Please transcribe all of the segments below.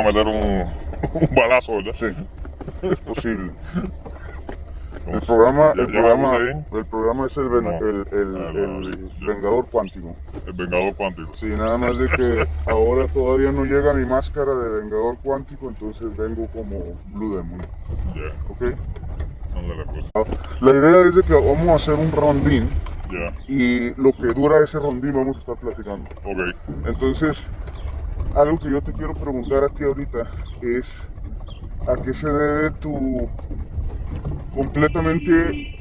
a meter un balazo, ¿verdad? Sí, es posible. El programa, ¿Ya el me programa, puse bien? el programa es el Vengador Cuántico. El Vengador Cuántico. Sí, nada más de que ahora todavía no llega mi máscara de Vengador Cuántico, entonces vengo como Blue Demon. Ya, ¿Ok? ándale pues. La idea es de que vamos a hacer un rondín Ya, y lo que dura ese rondín vamos a estar platicando. ok. Entonces, algo que yo te quiero preguntar a ti ahorita es ¿a qué se debe tu completamente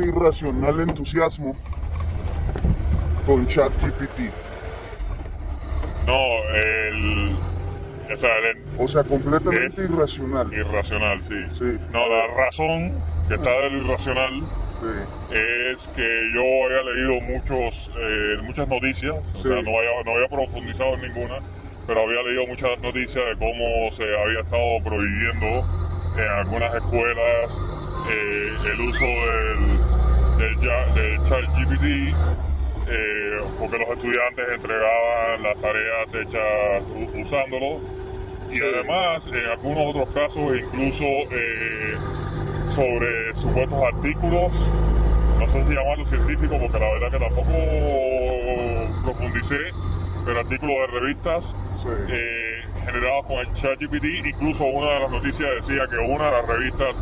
irracional entusiasmo con ChatGPT? No, o sea, O sea, completamente es irracional. irracional, sí. Sí. No, la razón que está del irracional Sí, es que yo había leído muchas noticias, o Sí. sea, no había profundizado en ninguna, pero había leído muchas noticias de cómo se había estado prohibiendo en algunas escuelas el uso del ChatGPT, porque los estudiantes entregaban las tareas hechas usándolo, y Sí. además en algunos otros casos incluso sobre supuestos artículos, no sé si llamarlo científico porque la verdad que tampoco profundicé, pero artículos de revistas Sí. generados con el ChatGPT. Incluso una de las noticias decía que una de las revistas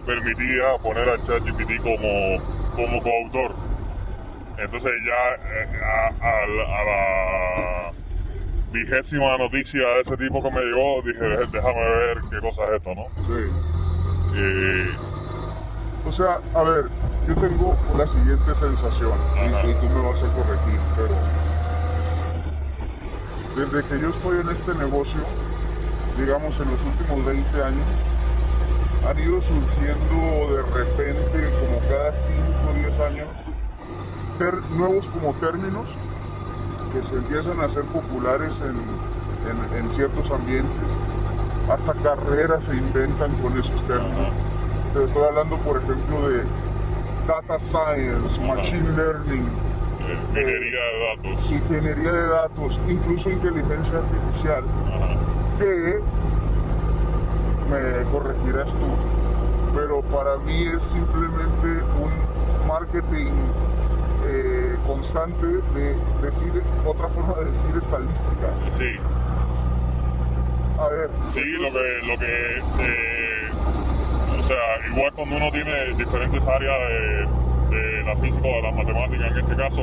permitía poner al ChatGPT como coautor. Entonces ya a la 20ª noticia de ese tipo que me llegó, dije, déjame ver qué cosa es esto, ¿no? Sí. Eh, O sea, a ver, yo tengo la siguiente sensación Ajá. y tú me vas a corregir, pero desde que yo estoy en este negocio, digamos en los últimos 20 años, han ido surgiendo de repente, como cada 5 o 10 años, nuevos como términos que se empiezan a hacer populares en ciertos ambientes. Hasta carreras se inventan con esos términos. Te estoy hablando, por ejemplo, de data science, machine learning, minería de datos. ingeniería de datos, incluso inteligencia artificial, Ajá. que me corregirás tú, pero para mí es simplemente un marketing constante de decir, otra forma de decir estadística. Sí, A ver, sí, entonces, o sea, igual cuando uno tiene diferentes áreas de la física o de la matemática, en este caso,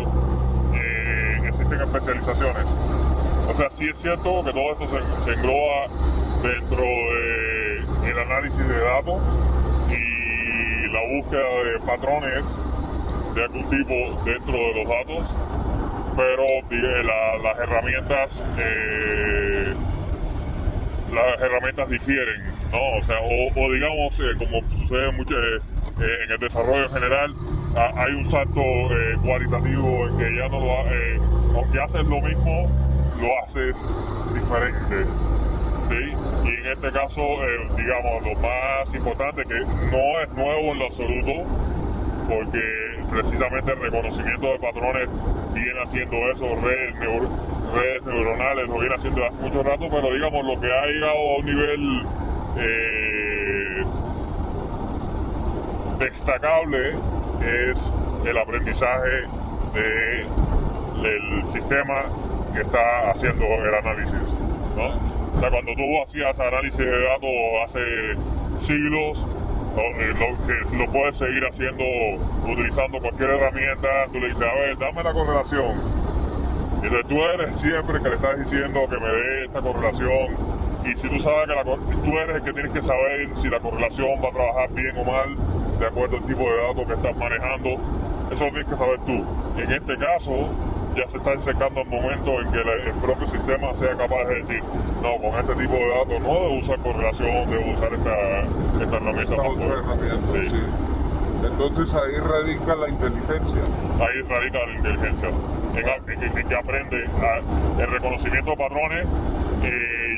existen especializaciones. O sea, sí es cierto que todo esto se engloba dentro del análisis de datos y la búsqueda de patrones de algún tipo dentro de los datos, pero las herramientas difieren, ¿no? O sea, o digamos, como sucede mucho en el desarrollo en general, hay un salto cualitativo en que ya no aunque haces lo mismo, lo haces diferente, ¿sí? Y en este caso, digamos, lo más importante, que no es nuevo en lo absoluto, porque precisamente el reconocimiento de patrones viene haciendo eso, redes neuronales lo viene haciendo hace mucho rato, pero digamos lo que ha llegado a un nivel destacable es el aprendizaje del sistema que está haciendo el análisis, ¿no? O sea, cuando tú hacías análisis de datos hace siglos, que lo puedes seguir haciendo utilizando cualquier herramienta, tú le dices, a ver, dame la correlación. Y entonces tú eres siempre que le estás diciendo que me dé esta correlación. Y si tú sabes que tú eres el que tienes que saber si la correlación va a trabajar bien o mal, de acuerdo al tipo de datos que estás manejando, eso lo tienes que saber tú. En este caso, ya se está acercando el momento en que el propio sistema sea capaz de decir, no, con este tipo de datos no debo usar correlación, debo usar esta herramienta. esta otra herramienta, Sí. sí. Entonces ahí radica la inteligencia. Ahí radica la inteligencia, en que aprende el reconocimiento de patrones,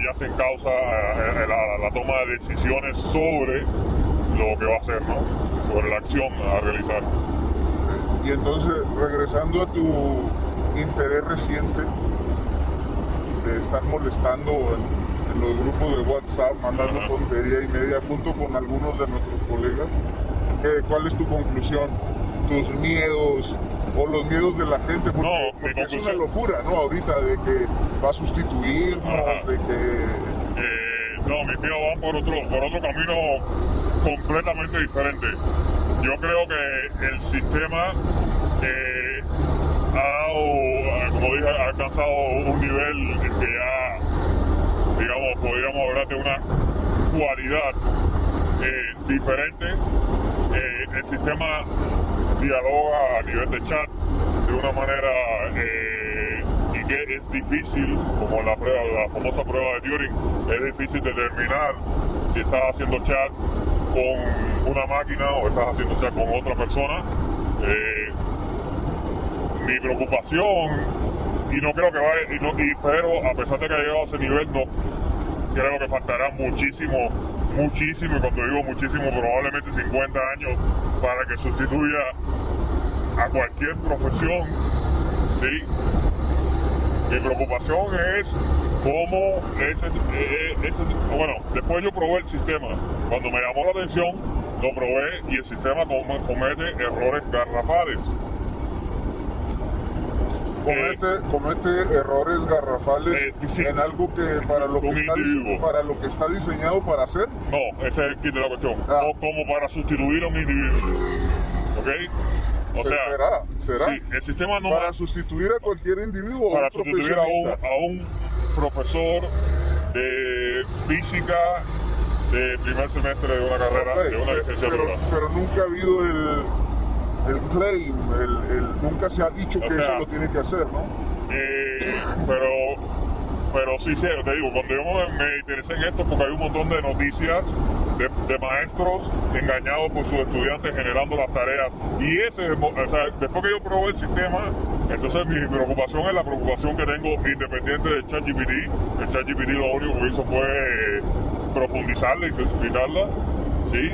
ya se encausa la toma de decisiones sobre lo que va a hacer, ¿no? Sobre la acción a realizar. Y entonces, regresando a tu interés reciente de estar molestando en lo grupo de WhatsApp mandando Ajá. tontería y media junto con algunos de nuestros colegas. ¿Cuál es tu conclusión? ¿Tus miedos o los miedos de la gente? Porque, No, mi porque es una conclusión- locura, ¿no? Ahorita de que va a sustituirnos, Ajá. de que... No, mis míos van por otro camino completamente diferente. Yo creo que el sistema ha dado, como dije, ha alcanzado un nivel que ya, digamos, podríamos hablar de una cualidad diferente. El sistema dialoga a nivel de chat de una manera y que es difícil, como la famosa prueba de Turing, es difícil determinar si estás haciendo chat con una máquina o estás haciendo chat con otra persona. Mi preocupación, y no creo que vaya, pero a pesar de que haya llegado a ese nivel, no creo que faltará muchísimo, y cuando digo muchísimo, probablemente 50 años para que sustituya a cualquier profesión, ¿sí? Mi preocupación es cómo bueno, después yo probé el sistema. Cuando me llamó la atención, lo probé y el sistema comete errores garrafales. Comete errores garrafales sí, en algo que para lo que, un individuo. para lo que está diseñado para hacer. No, ese es el kit de la cuestión. Ah. No como para sustituir a un individuo. ¿Ok? O sea, ¿Será? sí, el sistema no Para va sustituir a cualquier individuo o para un sustituir profesionista. a un profesor de física de primer semestre de una carrera, Ok, de una licenciatura. pero nunca ha habido el claim, nunca se ha dicho que sea, eso lo tiene que hacer, ¿no? Pero sí, te digo, cuando yo me interesé en esto, porque hay un montón de noticias de maestros engañados por sus estudiantes generando las tareas. Y o sea, después que yo probé el sistema, entonces mi preocupación es la preocupación que tengo independiente del ChatGPT. El ChatGPT lo único que hizo fue profundizarla y explicarla, ¿sí?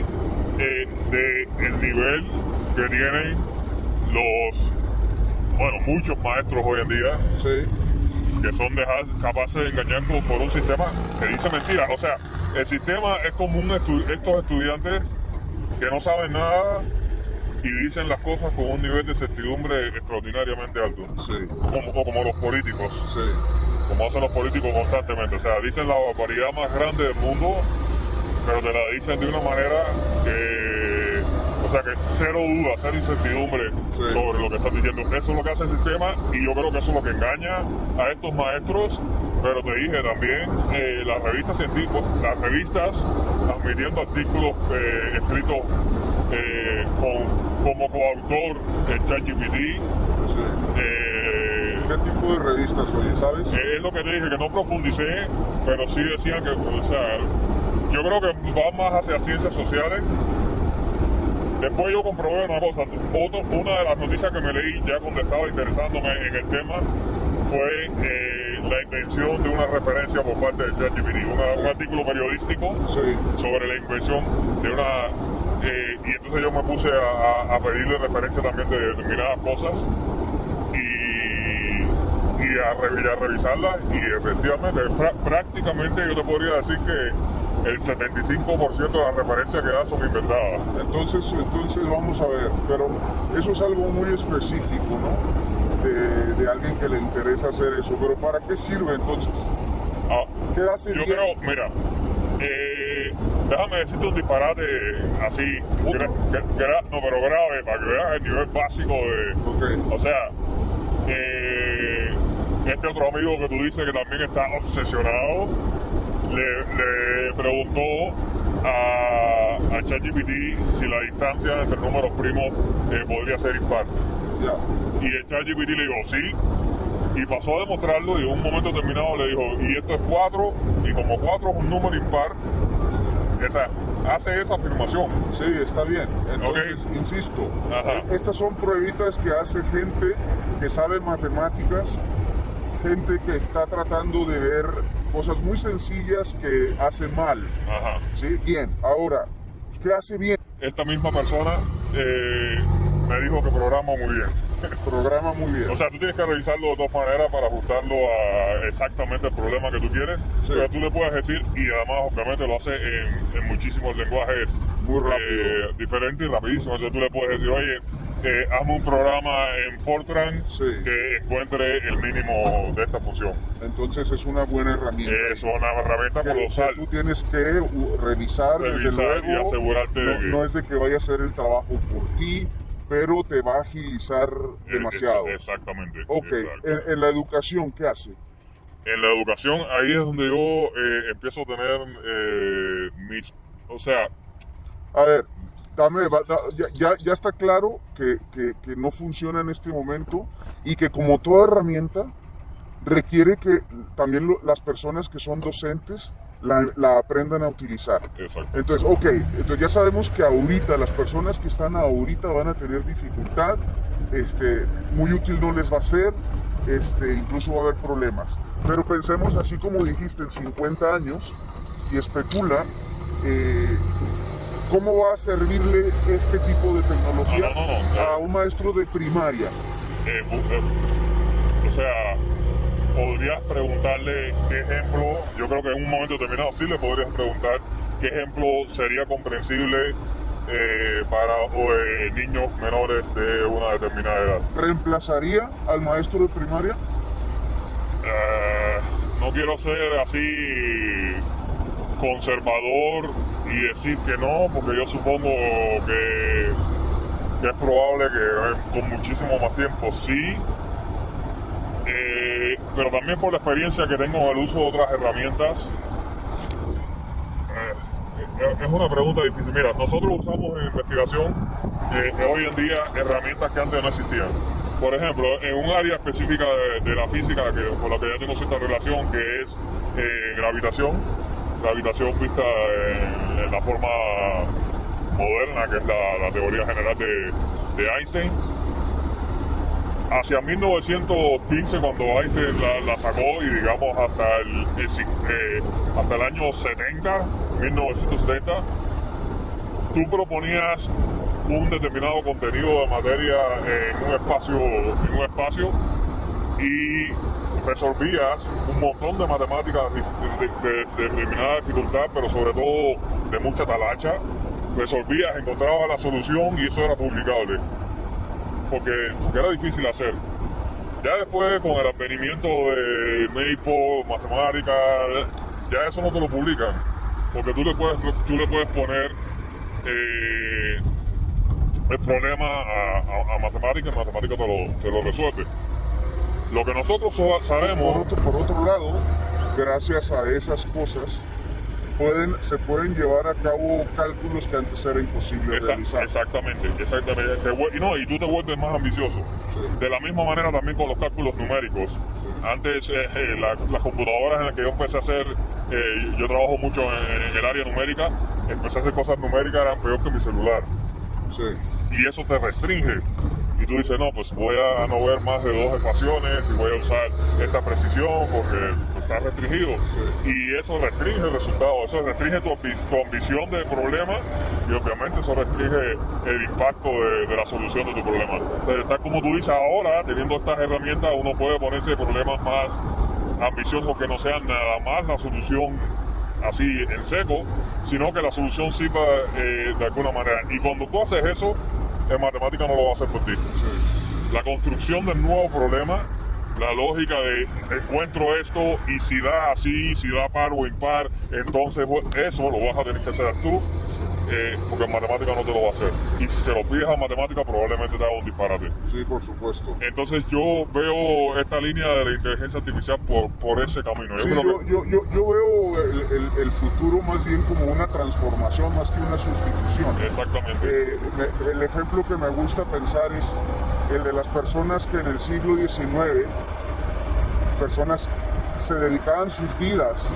De el nivel que tienen muchos maestros hoy en día, Sí. que son capaces de engañar por un sistema que dice mentiras. O sea, el sistema es como estos estudiantes que no saben nada y dicen las cosas con un nivel de certidumbre extraordinariamente alto. Sí. Como los políticos, Sí. como hacen los políticos constantemente. O sea, dicen la barbaridad más grande del mundo, pero te la dicen de una manera que, o sea, que cero duda, cero incertidumbre Sí. sobre lo que están diciendo. Eso es lo que hace el sistema y yo creo que eso es lo que engaña a estos maestros. Pero te dije también, las revistas científicas, las revistas admitiendo artículos escritos como coautor en ChatGPT. Sí. ¿Qué tipo de revistas, oye, sabes? Es lo que te dije, que no profundicé, pero sí decían que, o sea, yo creo que va más hacia ciencias sociales. Después yo comprobé una cosa. Una de las noticias que me leí ya cuando estaba interesándome en el tema fue la invención de una referencia por parte de ChatGPT, un artículo periodístico Sí. sobre la invención de una... y entonces yo me puse a pedirle referencia también de determinadas cosas y a revisarlas, y efectivamente, prácticamente yo te podría decir que el 75% de las referencias que da son inventadas. Entonces vamos a ver, pero eso es algo muy específico, ¿no? De alguien que le interesa hacer eso, pero ¿para qué sirve entonces? Ah, ¿Qué hace yo bien? creo, mira, déjame decirte un disparate así, ¿Otro? no, pero grave, para que veas el nivel básico de... Ok. O sea, este otro amigo que tú dices que también está obsesionado, le preguntó a ChatGPT si la distancia entre números primos podría ser impar. Ya. Y el ChatGPT le dijo sí, y pasó a demostrarlo, y en un momento determinado le dijo, y esto es 4, y como 4 es un número impar, hace esa afirmación. Sí, está bien. Entonces, insisto, Ajá. estas son pruebitas que hace gente que sabe matemáticas, gente que está tratando de ver cosas muy sencillas que hace mal. Ajá. ¿Sí? Bien. Ahora, ¿qué hace bien? Esta misma persona me dijo que programa muy bien. Programa muy bien. O sea, tú tienes que revisarlo de dos maneras para ajustarlo a exactamente el problema que tú quieres. Sí. Pero tú le puedes decir, y además obviamente lo hace en muchísimos lenguajes Muy rápido. diferentes y rapidísimos. Entonces tú le puedes decir, oye, hazme un programa en Fortran Sí. que encuentre el mínimo de esta función. Entonces es una buena herramienta. Es una herramienta que colosal. tú tienes que revisar desde luego. Y asegurarte de que... No es de que vaya a hacer el trabajo por ti, pero te va a agilizar demasiado. Exactamente. Ok, Exacto. en la educación, ¿qué hace? En la educación, ahí es donde yo empiezo a tener mis... O sea, A ver, ya está claro que no funciona en este momento y que como toda herramienta requiere que también las personas que son docentes la aprendan a utilizar. exacto. Entonces, ok, entonces ya sabemos que ahorita las personas que están ahorita van a tener dificultad, muy útil no les va a ser, incluso va a haber problemas. Pero pensemos así como dijiste en 50 años y especula cómo va a servirle este tipo de tecnología a un maestro de primaria. O sea, podrías preguntarle qué ejemplo, yo creo que en un momento determinado sí le podrías preguntar qué ejemplo sería comprensible para niños menores de una determinada edad. ¿Reemplazaría al maestro de primaria? No quiero ser así conservador y decir que no, porque yo supongo que es probable que con muchísimo más tiempo sí. Pero también por la experiencia que tengo en el uso de otras herramientas, es una pregunta difícil. Mira, nosotros usamos en investigación hoy en día herramientas que antes no existían. Por ejemplo, en un área específica de la física con la que ya tengo cierta relación, que es gravitación vista en la forma moderna, que es la teoría general de Einstein. Hacia 1915, cuando Einstein la sacó, y digamos hasta el año 1970, tú proponías un determinado contenido de materia en un espacio y resolvías un montón de matemáticas de determinada dificultad, pero sobre todo de mucha talacha. Resolvías, encontrabas la solución y eso era publicable. Porque era difícil hacer. Ya después, con el advenimiento de Maple, matemáticas, ya eso no te lo publican. Porque tú le puedes poner el problema a matemáticas y matemáticas te lo resuelve. Lo que nosotros sabemos... Por otro lado, gracias a esas cosas, se pueden llevar a cabo cálculos que antes era imposible realizar. Exactamente. Y tú te vuelves más ambicioso. Sí. De la misma manera también con los cálculos numéricos. Sí. Antes las computadoras en las que yo empecé a hacer, yo trabajo mucho en el área numérica, empecé a hacer cosas numéricas, eran peor que mi celular. Sí. Y eso te restringe. Y tú dices, no, pues voy a no ver más de 2 ecuaciones y voy a usar esta precisión porque está restringido. Sí. Y eso restringe el resultado, eso restringe tu ambición del problema y obviamente eso restringe el impacto de la solución de tu problema. Entonces, tal como tú dices ahora, teniendo estas herramientas, uno puede ponerse problemas más ambiciosos que no sean nada más la solución así en seco, sino que la solución sirva de alguna manera. Y cuando tú haces eso, en matemática no lo va a hacer por ti. Sí. La construcción del nuevo problema, la lógica de encuentro esto y si da así, si da par o impar, entonces eso lo vas a tener que hacer tú, porque en matemática no te lo va a hacer. Y si se lo pides a matemática, probablemente te haga un disparate. Sí, por supuesto. Entonces yo veo esta línea de la inteligencia artificial por ese camino. Sí, yo veo el futuro más bien como una transformación más que una sustitución. Exactamente. El ejemplo que me gusta pensar es el de las personas que en el siglo XIX, personas se dedicaban sus vidas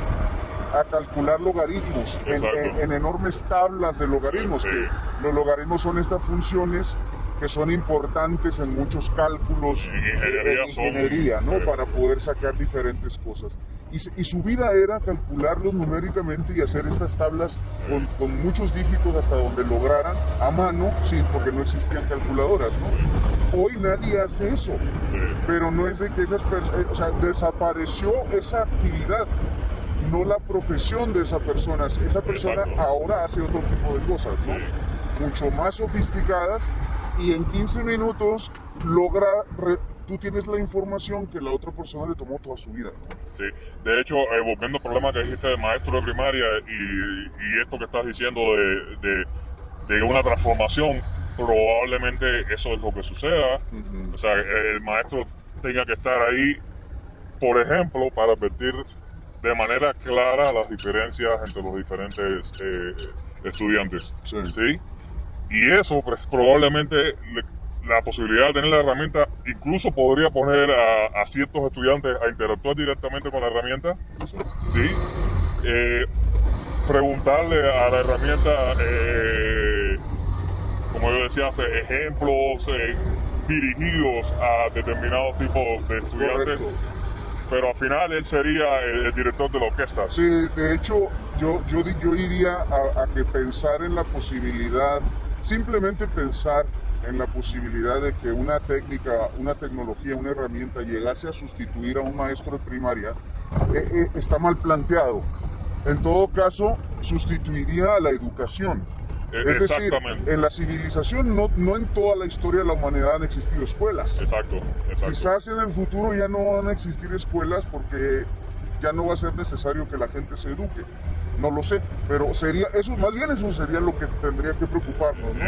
a calcular logaritmos en enormes tablas de logaritmos, sí. Que los logaritmos son estas funciones que son importantes en muchos cálculos en ingeniería, ¿no? Para poder sacar diferentes cosas. Y su vida era calcularlos numéricamente y hacer estas tablas con muchos dígitos hasta donde lograran a mano, sí, porque no existían calculadoras, ¿no? Hoy nadie hace eso, pero no es de que esas personas, o sea, desapareció esa actividad, no la profesión de esa persona. Esa persona Exacto. ahora hace otro tipo de cosas, ¿no? Sí. Mucho más sofisticadas, y en 15 minutos tú tienes la información que la otra persona le tomó toda su vida, ¿no? Sí, de hecho, volviendo al problema que dijiste de maestro de primaria y esto que estás diciendo de una transformación, probablemente eso es lo que suceda. O sea, el maestro tenga que estar ahí, por ejemplo, para advertir de manera clara las diferencias entre los diferentes estudiantes. ¿Sí? Y eso pues, probablemente la posibilidad de tener la herramienta incluso podría poner a ciertos estudiantes a interactuar directamente con la herramienta. ¿Sí? Preguntarle a la herramienta, como yo decía, ejemplos dirigidos a determinados tipos de estudiantes. Correcto. Pero al final él sería el director de la orquesta. Sí, de hecho, yo iría a que pensar en la posibilidad, simplemente pensar en la posibilidad de que una técnica, una tecnología, una herramienta llegase a sustituir a un maestro de primaria, está mal planteado. En todo caso, sustituiría a la educación. Es decir, en la civilización, no en toda la historia de la humanidad han existido escuelas. Exacto. Quizás en el futuro ya no van a existir escuelas porque ya no va a ser necesario que la gente se eduque. No lo sé, pero más bien eso sería lo que tendría que preocuparnos, ¿no?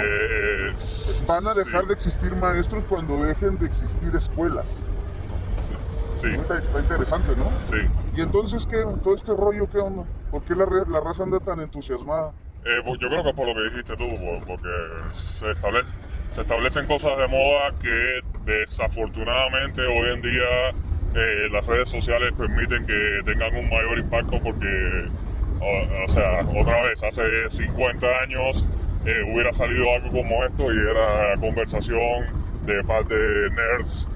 Van a dejar de existir maestros cuando dejen de existir escuelas. Sí. Está interesante, ¿no? Sí. ¿Y entonces qué? ¿Todo este rollo qué onda? ¿Por qué la raza anda tan entusiasmada? Yo creo que por lo que dijiste tú, porque se establecen cosas de moda que desafortunadamente hoy en día las redes sociales permiten que tengan un mayor impacto porque, o sea, otra vez, hace 50 años hubiera salido algo como esto y era conversación de parte de nerds,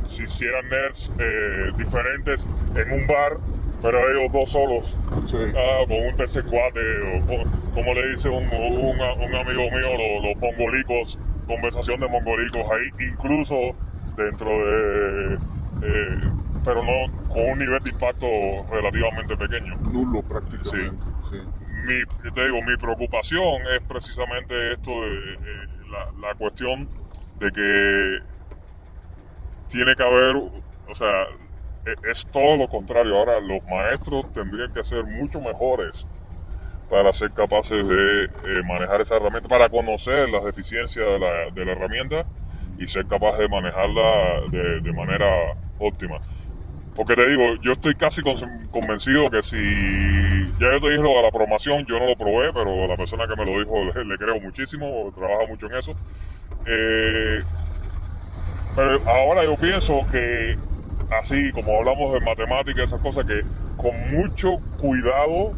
si eran nerds diferentes en un bar, pero ellos dos solos, Sí. con un tercer cuate, o como le dice un amigo mío, los mongolicos, conversación de mongolicos ahí, incluso dentro de, pero no con un nivel de impacto relativamente pequeño. Nulo prácticamente. Sí. Mi preocupación es precisamente esto de la cuestión de que tiene que haber, o sea, es todo lo contrario. Ahora los maestros tendrían que ser mucho mejores para ser capaces de manejar esa herramienta, para conocer las deficiencias de la herramienta y ser capaces de manejarla de manera óptima. Porque te digo, yo estoy casi convencido que si ya yo te dije lo de la programación, yo no lo probé, pero la persona que me lo dijo le creo muchísimo, trabaja mucho en eso. Pero ahora yo pienso que así como hablamos de matemáticas, esas cosas, que con mucho cuidado.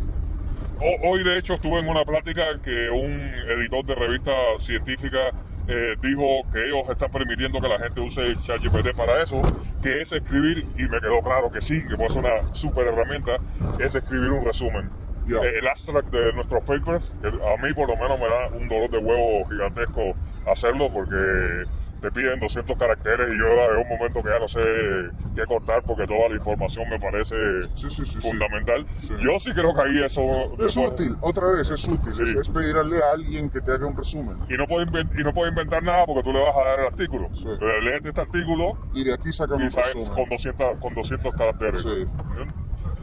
Hoy de hecho estuve en una plática que un editor de revista científica dijo que ellos están permitiendo que la gente use ChatGPT para eso, que es escribir, y me quedó claro que sí, que puede ser una súper herramienta, es escribir un resumen. Yeah. El abstract de nuestros papers, que a mí por lo menos me da un dolor de huevo gigantesco hacerlo porque te piden 200 caracteres y yo en un momento que ya no sé qué cortar porque toda la información me parece fundamental. Sí. Yo sí creo que ahí eso... Es útil, otra vez es útil, Sí. es pedirle a alguien que te haga un resumen. Y no puedo inventar nada porque tú le vas a dar el artículo. Sí. Léete este artículo Y de aquí sacan y un sabes resumen. con 200 caracteres. Sí.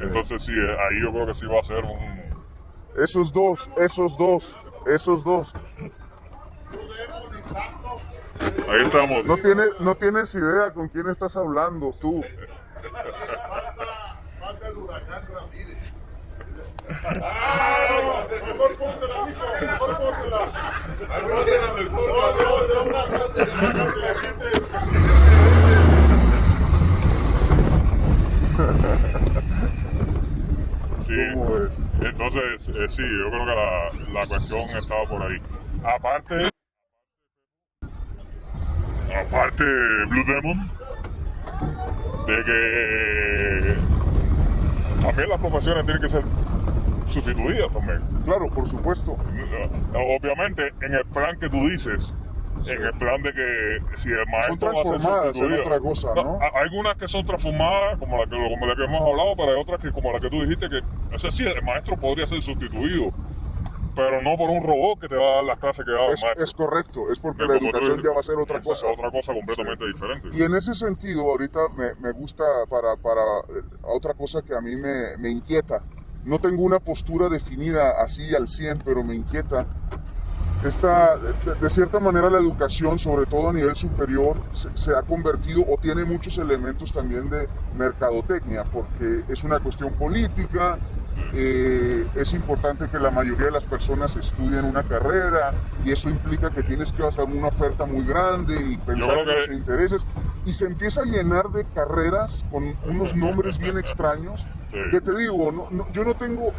Entonces sí, ahí yo creo que sí va a ser un... Esos dos. Ahí estamos. No tienes idea con quién estás hablando, tú. Falta el huracán Ramírez. Mejor póntela, mijo, mejor póntela. Sí. ¿Cómo es? Entonces, sí, yo creo que la cuestión estaba por ahí. Aparte Blue Demon, de que también las profesiones tienen que ser sustituidas también. Claro, por supuesto. Obviamente, en el plan que tú dices, en el plan de que si el maestro va a ser transformadas en sustituido. otra cosa, ¿no? Hay algunas que son transformadas, como la que hemos hablado, pero hay otras que, como la que tú dijiste, que, o sea, sí, el maestro podría ser sustituido, pero no por un robot que te va a dar las clases que da el maestro. Es correcto, es porque Pero la como tú educación dices, ya va a ser otra cosa. Otra cosa completamente diferente. Y en ese sentido, ahorita me gusta para otra cosa que a mí me inquieta. No tengo una postura definida así al 100, pero me inquieta. De cierta manera la educación, sobre todo a nivel superior, se ha convertido o tiene muchos elementos también de mercadotecnia, porque es una cuestión política. Es importante que la mayoría de las personas estudien una carrera y eso implica que tienes que hacer una oferta muy grande y pensar en los intereses y se empieza a llenar de carreras con unos nombres bien extraños. Sí. Que te digo, yo no tengo,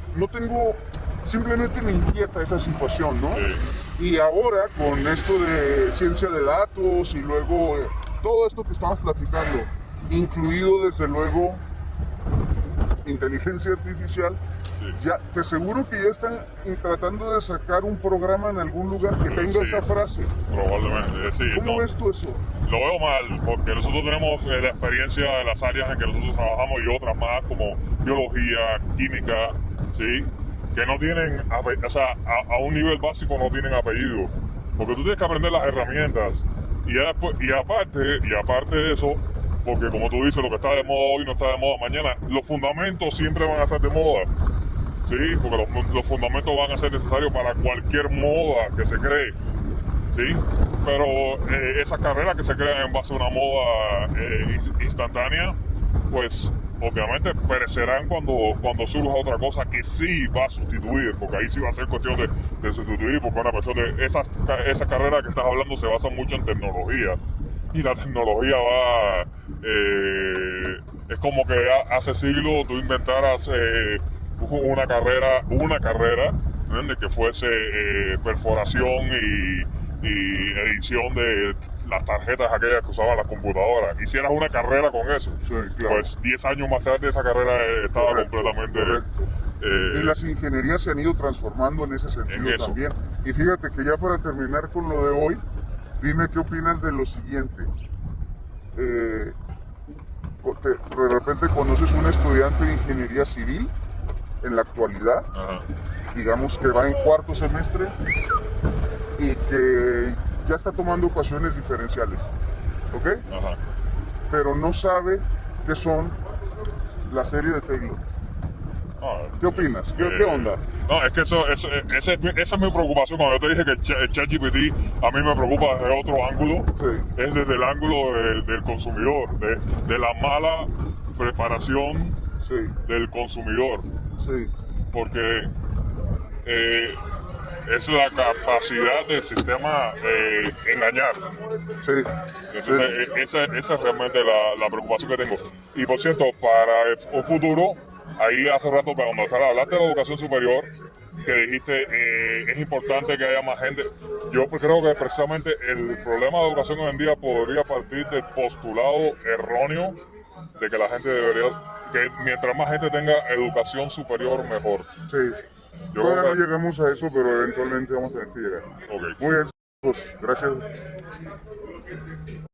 simplemente me inquieta esa situación, ¿no? Sí. Y ahora con esto de ciencia de datos y luego todo esto que estamos platicando, incluido desde luego inteligencia artificial, ya te aseguro que ya están tratando de sacar un programa en algún lugar que tenga esa frase. Probablemente, sí. ¿Cómo ves tú eso? Lo veo mal, porque nosotros tenemos la experiencia de las áreas en que nosotros trabajamos y otras más como biología, química, ¿sí? Que no tienen, o sea, a un nivel básico no tienen apellido. Porque tú tienes que aprender las herramientas. Y aparte de eso, porque como tú dices, lo que está de moda hoy no está de moda mañana, los fundamentos siempre van a estar de moda. Sí, porque los fundamentos van a ser necesarios para cualquier moda que se cree. Sí, pero esas carreras que se crean en base a una moda instantánea, pues obviamente perecerán cuando surja otra cosa que sí va a sustituir, porque ahí sí va a ser cuestión de sustituir, porque una cuestión de esa carrera que estás hablando se basa mucho en tecnología. Y la tecnología es como que hace siglos tú inventaras una carrera ¿entiendes? Que fuese perforación y edición de las tarjetas aquellas que usaban las computadoras. Hicieras una carrera con eso. Sí, claro. Pues 10 años más tarde esa carrera estaba completamente... Y las ingenierías se han ido transformando en ese sentido también. Y fíjate que ya para terminar con lo de hoy, dime qué opinas de lo siguiente. De repente conoces un estudiante de ingeniería civil en la actualidad, Ajá. digamos que va en cuarto semestre y que ya está tomando ecuaciones diferenciales, ¿ok? Ajá. Pero no sabe qué son la serie de Taylor. ¿Qué opinas? ¿Qué onda? No, es que esa es mi preocupación. Cuando yo te dije que el ChatGPT a mí me preocupa desde otro ángulo, Sí. es desde el ángulo del consumidor, de la mala preparación Sí, del consumidor, sí, porque es la capacidad del sistema de engañar. sí. Entonces, esa es realmente la preocupación que tengo. Y por cierto, para un futuro, ahí hace rato cuando hablaste de la educación superior, que dijiste es importante que haya más gente. Yo creo que precisamente el problema de educación hoy en día podría partir del postulado erróneo de que la gente que mientras más gente tenga educación superior, mejor. Sí. Yo Todavía creo no llegamos a eso, pero eventualmente vamos a tener que llegar. Ok. Muy bien, pues gracias.